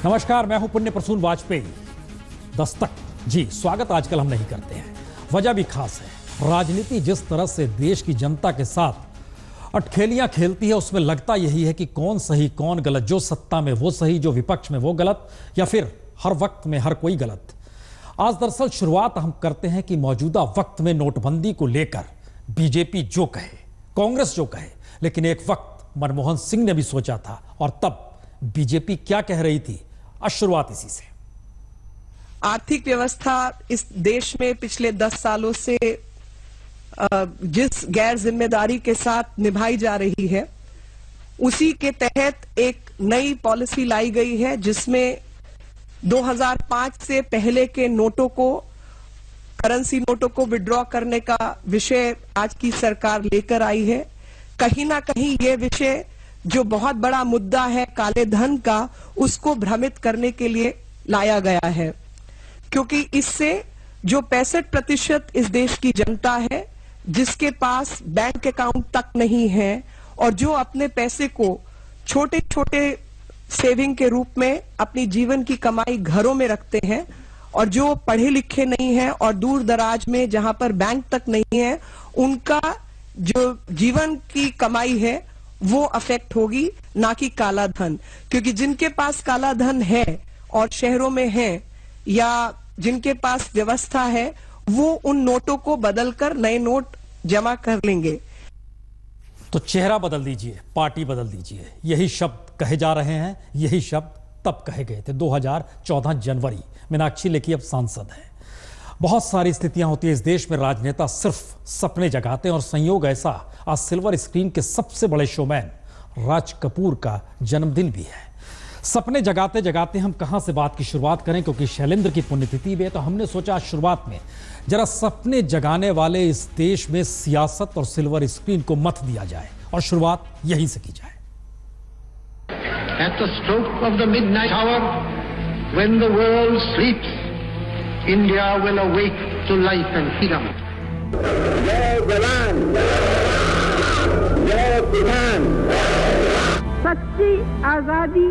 नमस्कार, मैं हूं पुण्य प्रसून वाजपेयी। दस्तक जी, स्वागत आजकल हम नहीं करते हैं, वजह भी खास है। राजनीति जिस तरह से देश की जनता के साथ अटखेलियां खेलती है, उसमें लगता यही है कि कौन सही कौन गलत, जो सत्ता में वो सही, जो विपक्ष में वो गलत, या फिर हर वक्त में हर कोई गलत। आज दरअसल शुरुआत हम करते हैं कि मौजूदा वक्त में नोटबंदी को लेकर बीजेपी जो कहे, कांग्रेस जो कहे, लेकिन एक वक्त मनमोहन सिंह ने भी सोचा था, और तब बीजेपी क्या कह रही थी। आज शुरुआत इसी से। आर्थिक व्यवस्था इस देश में पिछले 10 सालों से जिस गैर जिम्मेदारी के साथ निभाई जा रही है, उसी के तहत एक नई पॉलिसी लाई गई है, जिसमें 2005 से पहले के नोटों को, करेंसी नोटों को विड्रॉ करने का विषय आज की सरकार लेकर आई है। कहीं ना कहीं ये विषय जो बहुत बड़ा मुद्दा है काले धन का, उसको भ्रमित करने के लिए लाया गया है, क्योंकि इससे जो 65% इस देश की जनता है, जिसके पास बैंक अकाउंट तक नहीं है और जो अपने पैसे को छोटे छोटे सेविंग के रूप में अपनी जीवन की कमाई घरों में रखते हैं, और जो पढ़े लिखे नहीं हैं और दूर दराज में जहां पर बैंक तक नहीं है, उनका जो जीवन की कमाई है वो अफेक्ट होगी, ना कि काला धन। क्योंकि जिनके पास काला धन है और शहरों में है, या जिनके पास व्यवस्था है, वो उन नोटों को बदलकर नए नोट जमा कर लेंगे। तो चेहरा बदल दीजिए, पार्टी बदल दीजिए, यही शब्द कहे जा रहे हैं। यही शब्द तब कहे गए थे 2014 जनवरी। मीनाक्षी लेखी अब सांसद हैं। बहुत सारी स्थितियां होती है इस देश में, राजनेता सिर्फ सपने जगाते हैं, और संयोग ऐसा आज सिल्वर स्क्रीन के सबसे बड़े शोमैन राज कपूर का जन्मदिन भी है। सपने जगाते जगाते हम कहां से बात की शुरुआत करें, क्योंकि शैलेंद्र की पुण्यतिथि भी है। तो हमने सोचा शुरुआत में जरा सपने जगाने वाले इस देश में सियासत और सिल्वर स्क्रीन को मत दिया जाए, और शुरुआत यहीं से की जाए। At the stroke of the midnight hour, when the world sleeps, India will awake to life and freedom. जय जवान, जय किसान। सच्ची आजादी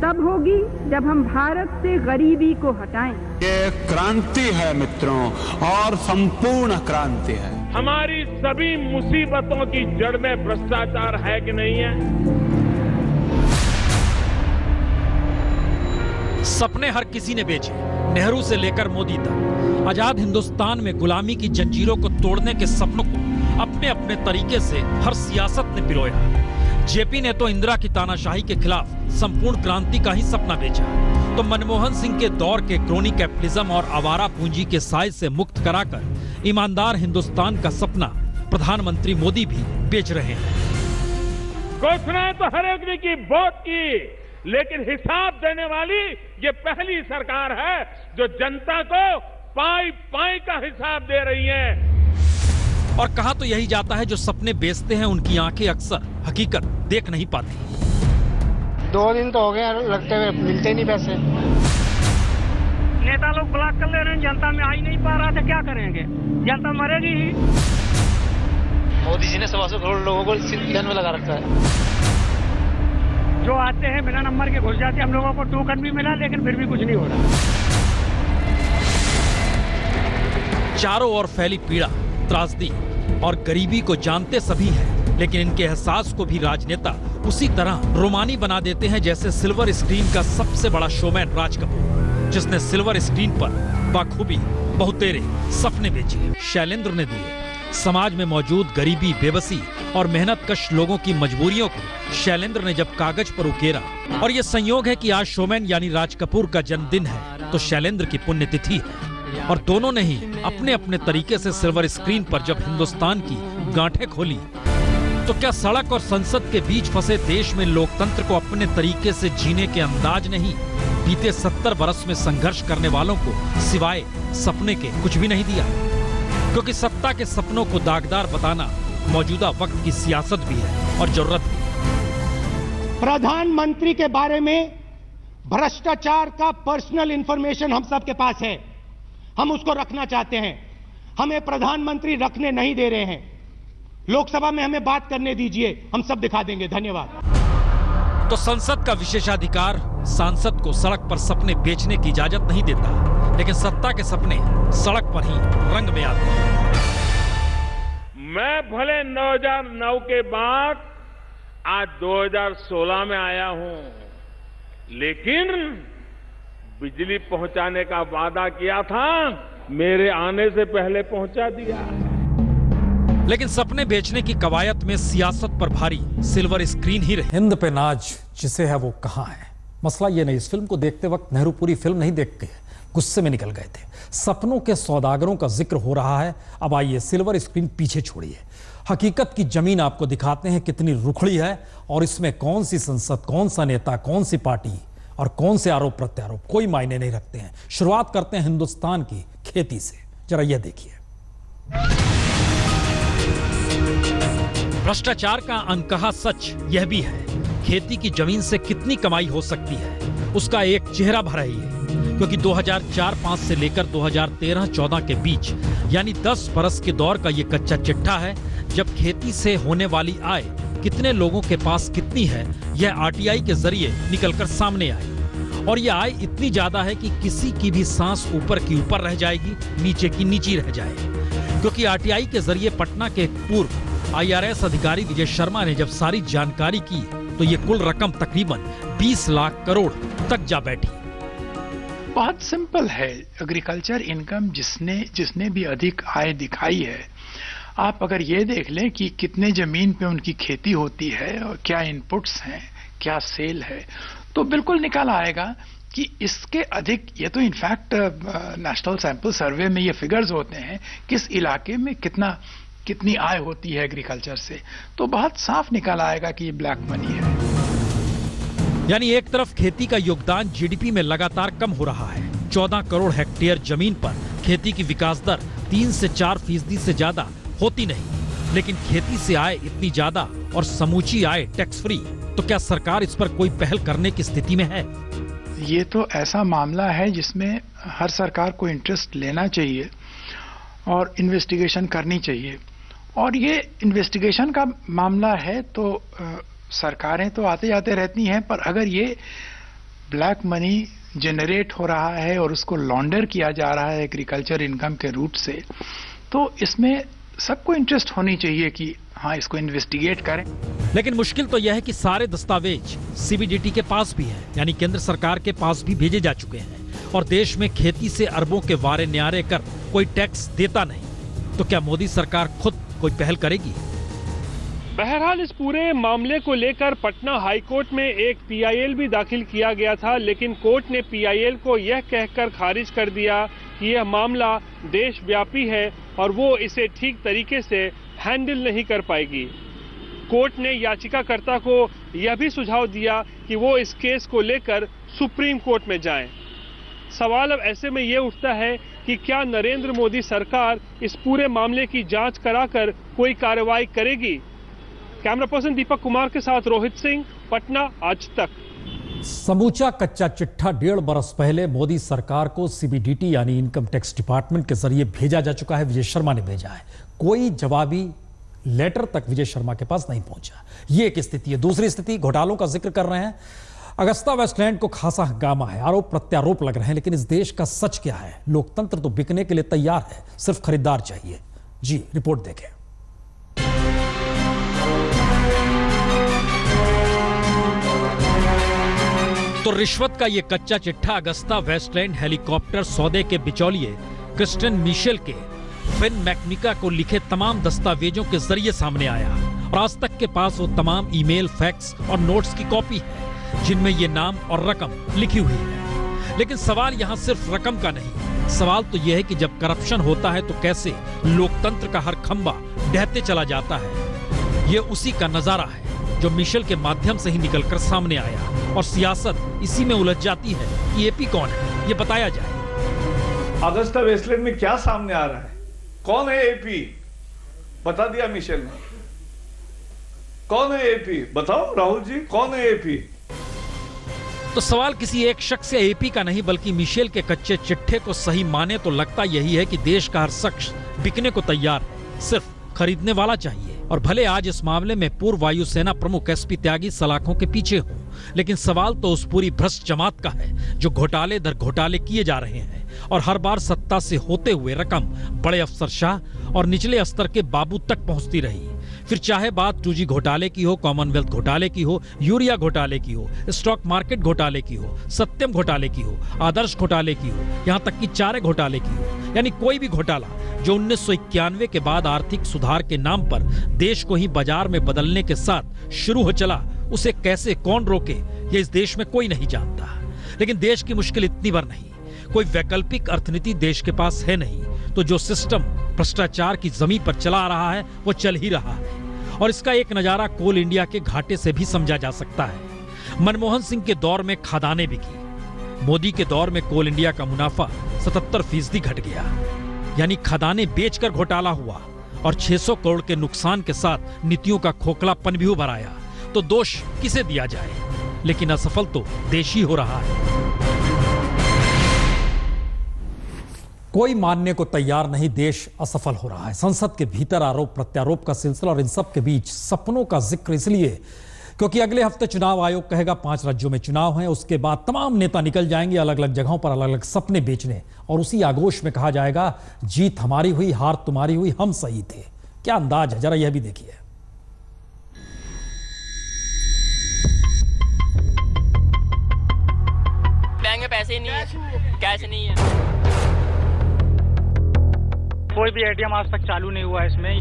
तब होगी जब हम भारत से गरीबी को हटाएं। ये क्रांति है मित्रों, और संपूर्ण क्रांति है। हमारी सभी मुसीबतों की जड़ में भ्रष्टाचार है कि नहीं है? सपने हर किसी ने बेचे, नेहरू से लेकर मोदी तक। आजाद हिंदुस्तान में गुलामी की जंजीरों को तोड़ने के सपनों को अपने अपने तरीके से हर सियासत ने पिरोया। जेपी ने तो इंदिरा की तानाशाही के खिलाफ संपूर्ण क्रांति का ही सपना बेचा, तो मनमोहन सिंह के दौर के क्रोनी कैपिटलिज्म और आवारा पूंजी के साए से मुक्त कराकर ईमानदार हिंदुस्तान का सपना प्रधानमंत्री मोदी भी बेच रहे हैं। घोषणाएं तो हर एक ने की, बहुत की, लेकिन हिसाब देने वाली ये पहली सरकार है जो जनता को पाई पाई का हिसाब दे रही है। और कहा तो यही जाता है, जो सपने बेचते हैं उनकी आंखें अक्सर हकीकत देख नहीं पाती। 2 दिन तो हो गए लगते हुए, मिलते नहीं पैसे। नेता लोग ब्लॉक कर ले रहे हैं, जनता में आ ही नहीं पा रहा, तो क्या करेंगे? जनता मरेगी ही। मोदी जी ने 125 करोड़ लोगों को सिंधन में लगा रखा है। जो आते हैं बिना नंबर के घुस जाते हैं। हम लोगों को टोकन भी मिला, लेकिन फिर भी कुछ नहीं हो रहा। चारों ओर फैली पीड़ा, त्रासदी और गरीबी को जानते सभी हैं, लेकिन इनके एहसास को भी राजनेता उसी तरह रोमानी बना देते हैं जैसे सिल्वर स्क्रीन का सबसे बड़ा शोमैन राज कपूर, जिसने सिल्वर स्क्रीन पर बाखूबी बहुतेरे सपने बेचे, शैलेंद्र ने दिए। समाज में मौजूद गरीबी, बेबसी और मेहनतकश लोगों की मजबूरियों को शैलेंद्र ने जब कागज पर उकेरा, और ये संयोग है कि आज शोमैन यानी राज कपूर का जन्मदिन है, तो शैलेंद्र की पुण्यतिथि है, और दोनों ने ही अपने अपने तरीके से सिल्वर स्क्रीन पर जब हिंदुस्तान की गांठें खोली, तो क्या सड़क और संसद के बीच फंसे देश में लोकतंत्र को अपने तरीके से जीने के अंदाज नहीं बीते 70 वर्ष में संघर्ष करने वालों को सिवाय सपने के कुछ भी नहीं दिया? क्योंकि सत्ता के सपनों को दागदार बताना मौजूदा वक्त की सियासत भी है और जरूरत भी। प्रधानमंत्री के बारे में भ्रष्टाचार का पर्सनल इंफॉर्मेशन हम सबके पास है, हम उसको रखना चाहते हैं। हमें प्रधानमंत्री रखने नहीं दे रहे हैं। लोकसभा में हमें बात करने दीजिए, हम सब दिखा देंगे। धन्यवाद। तो संसद का विशेषाधिकार सांसद को सड़क पर सपने बेचने की इजाजत नहीं देता, लेकिन सत्ता के सपने सड़क पर ही रंग में आते हैं। मैं भले 2009 के बाद आज 2016 में आया हूं, लेकिन बिजली पहुंचाने का वादा किया था, मेरे आने से पहले पहुंचा दिया। लेकिन सपने बेचने की कवायद में सियासत पर भारी सिल्वर स्क्रीन ही रही। हिंद पे नाज जिसे है वो कहां है। मसला ये नहीं, इस फिल्म को देखते वक्त नेहरू पूरी फिल्म नहीं देख के गुस्से में निकल गए थे। सपनों के सौदागरों का जिक्र हो रहा है। अब आइए सिल्वर स्क्रीन पीछे छोड़िए, हकीकत की जमीन आपको दिखाते हैं कितनी रुखड़ी है और इसमें कौन सी संसद, कौन सा नेता, कौन सी पार्टी और कौन से आरोप प्रत्यारोप कोई मायने नहीं रखते हैं। शुरुआत करते हैं हिंदुस्तान की खेती से, जरा यह देखिए। भ्रष्टाचार का अनकहा सच यह भी है, खेती की जमीन से कितनी कमाई हो सकती है उसका एक चेहरा भर रही है, क्योंकि 2004-05 से लेकर 2013-14 के बीच यानी 10 बरस के दौर का ये कच्चा चिट्ठा है, जब खेती से होने वाली आय कितने लोगों के पास कितनी है यह आरटीआई के जरिए निकलकर सामने आई। और यह आय इतनी ज्यादा है कि किसी की भी सांस ऊपर की ऊपर रह जाएगी, नीचे की नीची रह जाए, क्योंकि आरटीआई के जरिए पटना के पूर्व आईआरएस अधिकारी विजय शर्मा ने जब सारी जानकारी की तो ये कुल रकम तकरीबन 20 लाख करोड़ तक जा बैठी। बहुत सिंपल है, एग्रीकल्चर इनकम जिसने भी अधिक आय दिखाई है, आप अगर ये देख लें कि कितने जमीन पे उनकी खेती होती है और क्या इनपुट्स हैं, क्या सेल है, तो बिल्कुल निकल आएगा कि इसके अधिक, ये तो इनफैक्ट नेशनल सैंपल सर्वे में ये फिगर्स होते हैं किस इलाके में कितनी आय होती है एग्रीकल्चर से, तो बहुत साफ निकल आएगा कि ये ब्लैक मनी है। यानी एक तरफ खेती का योगदान जीडीपी में लगातार कम हो रहा है। 14 करोड़ हेक्टेयर जमीन पर खेती की विकास दर 3 से 4% से ज्यादा होती नहीं, लेकिन खेती से आय इतनी ज्यादा और समूची आय टैक्स फ्री, तो क्या सरकार इस पर कोई पहल करने की स्थिति में है? ये तो ऐसा मामला है जिसमें हर सरकार को इंटरेस्ट लेना चाहिए और इन्वेस्टिगेशन करनी चाहिए। और ये इन्वेस्टिगेशन का मामला है तो सरकारें तो आते जाते रहती हैं, पर अगर ये ब्लैक मनी जनरेट हो रहा है और उसको लॉन्डर किया जा रहा है एग्रीकल्चर इनकम के रूट से, तो इसमें सबको इंटरेस्ट होनी चाहिए कि हाँ, इसको इन्वेस्टिगेट करें। लेकिन मुश्किल तो यह है कि सारे दस्तावेज सीबीडीटी के पास भी है, यानी केंद्र सरकार के पास भी भेजे जा चुके हैं, और देश में खेती से अरबों के वारे न्यारे कर कोई टैक्स देता नहीं। तो क्या मोदी सरकार खुद कोई पहल करेगी? बहरहाल इस पूरे मामले को लेकर पटना हाईकोर्ट में एक पीआईएल भी दाखिल किया गया था, लेकिन कोर्ट ने पीआईएल को यह कहकर खारिज कर दिया कि यह मामला देशव्यापी है और वो इसे ठीक तरीके से हैंडल नहीं कर पाएगी। कोर्ट ने याचिकाकर्ता को यह भी सुझाव दिया कि वो इस केस को लेकर सुप्रीम कोर्ट में जाएं। सवाल अब ऐसे में ये उठता है कि क्या नरेंद्र मोदी सरकार इस पूरे मामले की जांच कराकर कोई कार्रवाई करेगी? कैमरा पर्सन दीपक कुमार के साथ रोहित सिंह, पटना, आज तक। समूचा कच्चा चिट्ठा 1.5 बरस पहले मोदी सरकार को सीबीडीटी यानी इनकम टैक्स डिपार्टमेंट के जरिए भेजा जा चुका है। विजय शर्मा ने भेजा है, कोई जवाबी लेटर तक विजय शर्मा के पास नहीं पहुंचा। ये एक स्थिति है। दूसरी स्थिति, घोटालों का जिक्र कर रहे हैं। अगस्ता वेस्टलैंड को खासा हंगामा है, आरोप प्रत्यारोप लग रहे हैं, लेकिन इस देश का सच क्या है? लोकतंत्र तो बिकने के लिए तैयार है, सिर्फ खरीदार चाहिए। जी, रिपोर्ट देखें। तो रिश्वत का ये कच्चा चिट्ठा अगस्ता वेस्टलैंड हेलीकॉप्टर सौदे के बिचौलिए क्रिस्टियन मिशेल के फिन मैकनिका को लिखे तमाम दस्तावेजों के जरिए सामने आया, और आज तक के पास वो तमाम ईमेल, फैक्स और नोट्स की कॉपी है जिनमें ये नाम और रकम लिखी हुई है। लेकिन सवाल यहाँ सिर्फ रकम का नहीं, सवाल तो यह है कि जब करप्शन होता है तो कैसे लोकतंत्र का हर खंबा ढहते चला जाता है। ये उसी का नजारा है जो मिशेल के माध्यम से ही निकलकर सामने आया, और सियासत इसी में उलझ जाती है कि एपी कौन है, ये बताया जाए। अगस्ता वेस्टलैंड में क्या सामने आ रहा है? कौन है एपी? बता दिया मिशेल ने। कौन है एपी? बताओ राहुल जी, कौन है एपी? तो सवाल किसी एक शख्स या एपी का नहीं, बल्कि मिशेल के कच्चे चिट्ठे को सही माने तो लगता यही है कि देश का हर शख्स बिकने को तैयार है, सिर्फ खरीदने वाला चाहिए। और भले आज इस मामले में पूर्व वायुसेना प्रमुख एसपी त्यागी सलाखों के पीछे हो, लेकिन सवाल तो उस पूरी भ्रष्ट जमात का है जो घोटाले दर घोटाले किए जा रहे हैं और हर बार सत्ता से होते हुए रकम बड़े अफसरशाह और निचले स्तर के बाबू तक पहुंचती रही। फिर चाहे बात 2G घोटाले की हो, कॉमनवेल्थ घोटाले की हो, यूरिया घोटाले की हो, स्टॉक मार्केट घोटाले की हो, सत्यम घोटाले की हो, आदर्श घोटाले की हो, यहां तक कि चारे घोटाले की हो, यानी कोई भी घोटाला जो 1991 के बाद आर्थिक सुधार के नाम पर देश को ही बाजार में बदलने के साथ शुरू हो चला, उसे कैसे कौन रोके ये इस देश में कोई नहीं जानता। लेकिन देश की मुश्किल इतनी बार नहीं, कोई वैकल्पिक अर्थनीति देश के पास है नहीं, तो जो सिस्टम भ्रष्टाचार की जमीन पर चला आ रहा है वो चल ही रहा है। और इसका एक नजारा कोल इंडिया के घाटे से भी समझा जा सकता है। मनमोहन सिंह के दौर में खदानें बिकी, मोदी के दौर में कोल इंडिया का मुनाफा 77% घट गया, यानी खदानें बेचकर घोटाला हुआ और 600 करोड़ के नुकसान के साथ नीतियों का खोखलापन भी उभर आया। तो दोष किसे दिया जाए, लेकिन असफल तो देश ही हो रहा है। कोई मानने को तैयार नहीं, देश असफल हो रहा है। संसद के भीतर आरोप प्रत्यारोप का सिलसिला और इन सब के बीच सपनों का जिक्र इसलिए क्योंकि अगले हफ्ते चुनाव आयोग कहेगा 5 राज्यों में चुनाव हैं, उसके बाद तमाम नेता निकल जाएंगे अलग अलग जगहों पर अलग अलग सपने बेचने, और उसी आगोश में कहा जाएगा जीत हमारी हुई, हार तुम्हारी हुई, हम सही थे। क्या अंदाज है, जरा यह भी देखिए। बैंक में पैसे ही नहीं है, कैश नहीं है, कोई भी एटीएम आज तक चालू नहीं हुआ इसमें।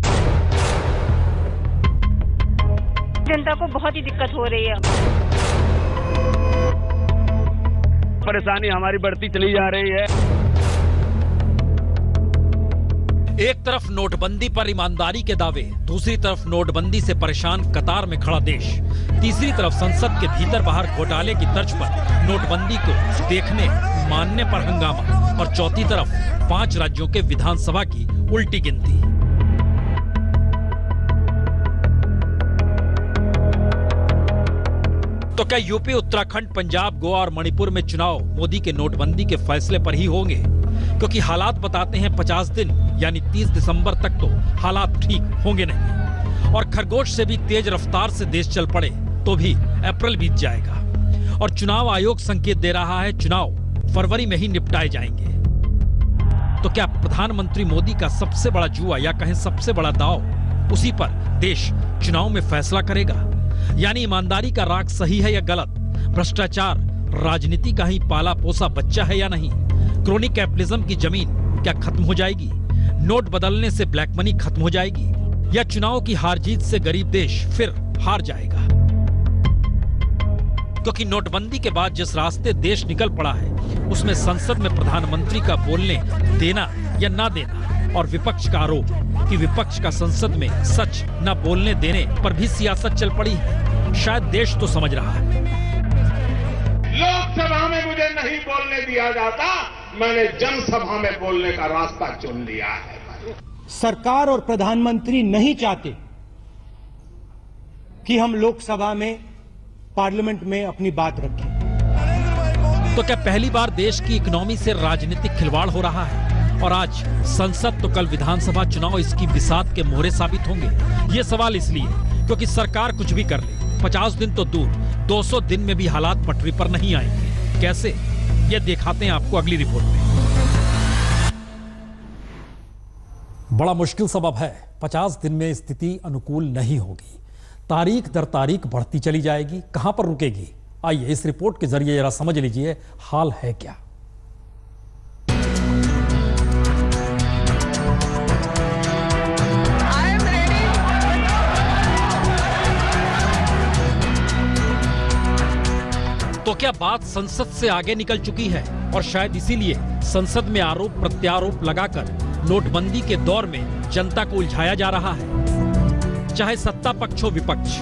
जनता को बहुत ही दिक्कत हो रही है, परेशानी हमारी बढ़ती चली जा रही है। एक तरफ नोटबंदी पर ईमानदारी के दावे, दूसरी तरफ नोटबंदी से परेशान कतार में खड़ा देश, तीसरी तरफ संसद के भीतर बाहर घोटाले की तर्ज पर नोटबंदी को देखने मानने पर हंगामा, और चौथी तरफ 5 राज्यों के विधानसभा की उल्टी गिनती। तो क्या यूपी, उत्तराखंड, पंजाब, गोवा और मणिपुर में चुनाव मोदी के नोटबंदी के फैसले पर ही होंगे? क्योंकि हालात बताते हैं 50 दिन यानी 30 दिसंबर तक तो हालात ठीक होंगे नहीं, और खरगोश से भी तेज रफ्तार से देश चल पड़े तो भी अप्रैल बीत जाएगा। और चुनाव आयोग संकेत दे रहा है चुनाव फरवरी में ही निपटाए जाएंगे। तो क्या प्रधानमंत्री मोदी का सबसे बड़ा जुआ या कहें सबसे बड़ा दांव, उसी पर देश चुनाव में फैसला करेगा? यानी ईमानदारी का राग सही है या गलत, भ्रष्टाचार राजनीति का ही पाला पोसा बच्चा है या नहीं, क्रोनिक कैपिटलिज्म की जमीन क्या खत्म हो जाएगी, नोट बदलने से ब्लैक मनी खत्म हो जाएगी, या चुनाव की हार जीत से गरीब देश फिर हार जाएगा? क्योंकि नोटबंदी के बाद जिस रास्ते देश निकल पड़ा है उसमें संसद में प्रधानमंत्री का बोलने देना या ना देना, और विपक्ष का आरोप कि विपक्ष का संसद में सच न बोलने देने पर भी सियासत चल पड़ी है। शायद देश तो समझ रहा है। लोकसभा में मुझे नहीं बोलने दिया जाता, मैंने जनसभा में बोलने का रास्ता चुन लिया है। सरकार और प्रधानमंत्री नहीं चाहते कि हम लोकसभा में, पार्लियामेंट में अपनी बात रखें। तो क्या पहली बार देश की इकोनॉमी से राजनीतिक खिलवाड़ हो रहा है? और आज संसद तो कल विधानसभा चुनाव इसकी बिसात के मोहरे साबित होंगे। ये सवाल इसलिए क्योंकि सरकार कुछ भी कर ले, 50 दिन तो दूर 200 दिन में भी हालात पटरी पर नहीं आएंगे। कैसे, ये दिखाते हैं आपको अगली रिपोर्ट में। बड़ा मुश्किल सबब है, 50 दिन में स्थिति अनुकूल नहीं होगी, तारीख दर तारीख बढ़ती चली जाएगी, कहां पर रुकेगी? आइए इस रिपोर्ट के जरिए जरा समझ लीजिए हाल है क्या। तो क्या बात संसद से आगे निकल चुकी है और शायद इसीलिए संसद में आरोप प्रत्यारोप लगाकर नोटबंदी के दौर में जनता को उलझाया जा रहा है? चाहे सत्ता पक्ष हो विपक्ष,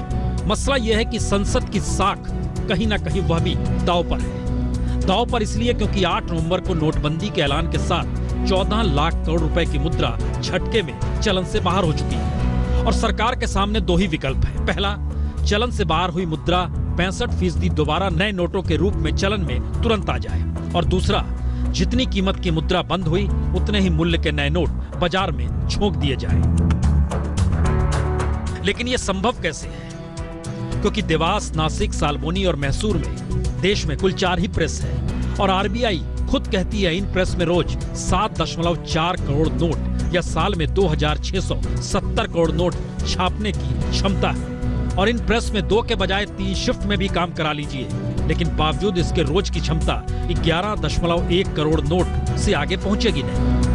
मसला यह है कि संसद की साख कहीं ना कहीं वह भी दांव पर है। दांव पर इसलिए क्योंकि 8 नवंबर को नोटबंदी के ऐलान के साथ 14 लाख करोड़ रुपए की मुद्रा झटके में चलन से बाहर हो चुकी है और सरकार के सामने 2 ही विकल्प है। पहला, चलन से बाहर हुई मुद्रा 65% दोबारा नए नोटों के रूप में चलन में तुरंत आ जाए, और दूसरा, जितनी कीमत की मुद्रा बंद हुई उतने ही मूल्य के नए नोट बाजार में झोंक दिए जाए। लेकिन यह संभव कैसे है? क्योंकि देवास, नासिक, सालबोनी और मैसूर में देश में कुल 4 ही प्रेस है और आरबीआई खुद कहती है इन प्रेस में रोज 7.4 करोड़ नोट या साल में 2670 करोड़ नोट छापने की क्षमता है। और इन प्रेस में 2 के बजाय 3 शिफ्ट में भी काम करा लीजिए, लेकिन बावजूद इसके रोज की क्षमता 11.1 करोड़ नोट से आगे पहुंचेगी नहीं।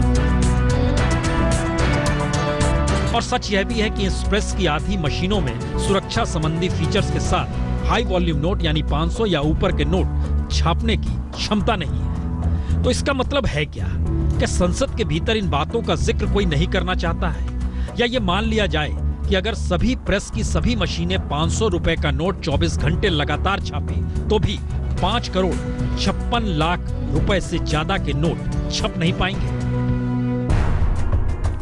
और सच यह भी है कि इस प्रेस की आधी मशीनों में सुरक्षा संबंधी फीचर्स के साथ हाई वॉल्यूम नोट यानी 500 या ऊपर के नोट छापने की क्षमता नहीं है। तो इसका मतलब है क्या कि संसद के भीतर इन बातों का जिक्र कोई नहीं करना चाहता है, या ये मान लिया जाए कि अगर सभी प्रेस की सभी मशीनें 500 रुपए का नोट 24 घंटे लगातार छापे तो भी 5 करोड़ 56 लाख रुपए से ज्यादा के नोट छप नहीं पाएंगे।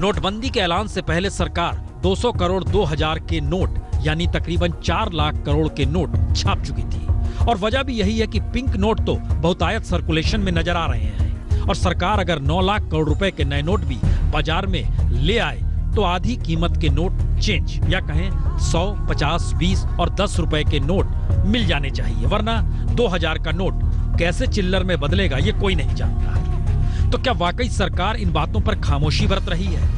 नोटबंदी के ऐलान से पहले सरकार 200 करोड़ 2000 के नोट यानी तकरीबन 4 लाख करोड़ के नोट छाप चुकी थी। और वजह भी यही है कि पिंक नोट तो बहुतायत सर्कुलेशन में नजर आ रहे हैं और सरकार अगर 9 लाख करोड़ रुपए के नए नोट भी बाजार में ले आए तो आधी कीमत के नोट चेंज या कहें 100, 50, 20 और 10 रुपए के नोट मिल जाने चाहिए, वरना 2000 का नोट कैसे चिल्लर में बदलेगा ये कोई नहीं जानता। तो क्या वाकई सरकार इन बातों पर खामोशी बरत रही है,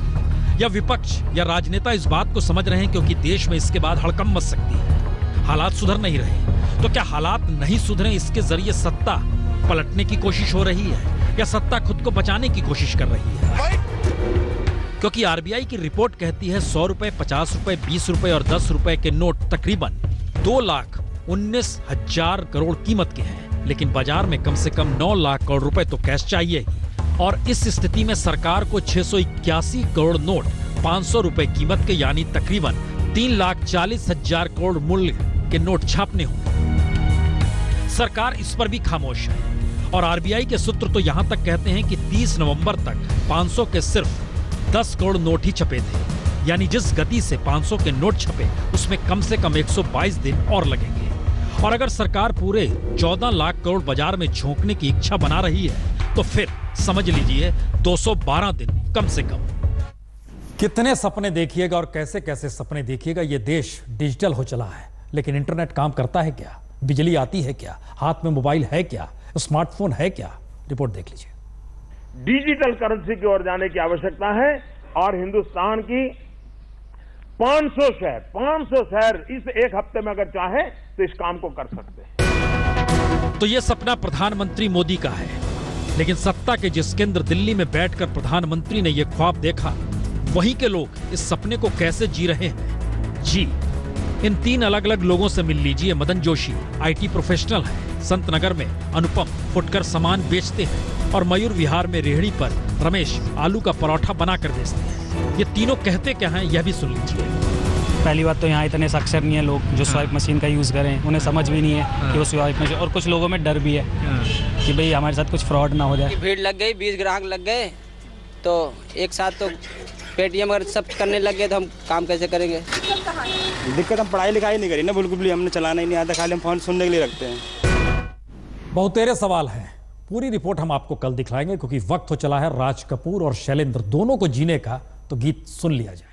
या विपक्ष या राजनेता इस बात को समझ रहे हैं क्योंकि देश में इसके बाद हड़कंप मच सकती है, हालात सुधर नहीं रहे। तो क्या हालात नहीं सुधरे इसके जरिए सत्ता पलटने की कोशिश हो रही है या सत्ता खुद को बचाने की कोशिश कर रही है? क्योंकि आरबीआई की रिपोर्ट कहती है 100 रुपए, 50 रुपए, 20 रुपए और 10 रुपए के नोट तकरीबन 2,19,000 करोड़ कीमत के हैं, लेकिन बाजार में कम से कम 9 लाख करोड़ रुपए तो कैश चाहिए। और इस स्थिति में सरकार को 681 करोड़ नोट 500 रुपए कीमत के यानी तकरीबन 3,40,000 करोड़ मूल्य के नोट छापने होंगे। सरकार इस पर भी खामोश है और आरबीआई के सूत्र तो यहां तक कहते हैं कि 30 नवंबर तक 500 के सिर्फ 10 करोड़ नोट ही छपे थे, यानी जिस गति से 500 के नोट छपे उसमें कम से कम 122 दिन और लगेंगे। और अगर सरकार पूरे 14 लाख करोड़ बाजार में झोंकने की इच्छा बना रही है तो फिर समझ लीजिए 212 दिन कम से कम। कितने सपने देखिएगा और कैसे कैसे सपने देखिएगा, ये देश डिजिटल हो चला है, लेकिन इंटरनेट काम करता है क्या? बिजली आती है क्या? हाथ में मोबाइल है क्या? स्मार्टफोन है क्या? रिपोर्ट देख लीजिए। डिजिटल करेंसी की ओर जाने की आवश्यकता है और हिंदुस्तान की 500 शहर इस एक हफ्ते में अगर चाहे तो इस काम को कर सकते हैं। तो यह सपना प्रधानमंत्री मोदी का है, लेकिन सत्ता के जिस केंद्र दिल्ली में बैठकर प्रधानमंत्री ने यह ख्वाब देखा, वहीं के लोग इस सपने को कैसे जी रहे हैं? जी, इन 3 अलग अलग लोगों से मिल लीजिए। मदन जोशी आईटी प्रोफेशनल है, संत नगर में अनुपम फुटकर सामान बेचते हैं और मयूर विहार में रेहड़ी पर रमेश आलू का परोठा बनाकर बेचते हैं। ये तीनों कहते क्या हैं यह भी सुन लीजिए। पहली बात तो यहाँ इतने साक्षर नहीं है लोग जो स्वाइप मशीन का यूज़ करें, उन्हें समझ भी नहीं है कि वो स्वाइप मशीन, और कुछ लोगों में डर भी है कि भाई हमारे साथ कुछ फ्रॉड ना हो जाए। भीड़ लग गई, 20 ग्राहक लग गए तो एक साथ तो पेटीएम अगर सब करने लग गए तो हम काम कैसे करेंगे? दिक्कत हम पढ़ाई लिखाई नहीं करी ना, बिल्कुल भी हमने चलाना ही नहीं आता, खाली हम फोन सुनने के लिए रखते हैं। बहुतेरे सवाल हैं, पूरी रिपोर्ट हम आपको कल दिखलाएंगे क्योंकि वक्त हो चला है राज कपूर और शैलेंद्र दोनों को जीने का, तो गीत सुन लिया जाए।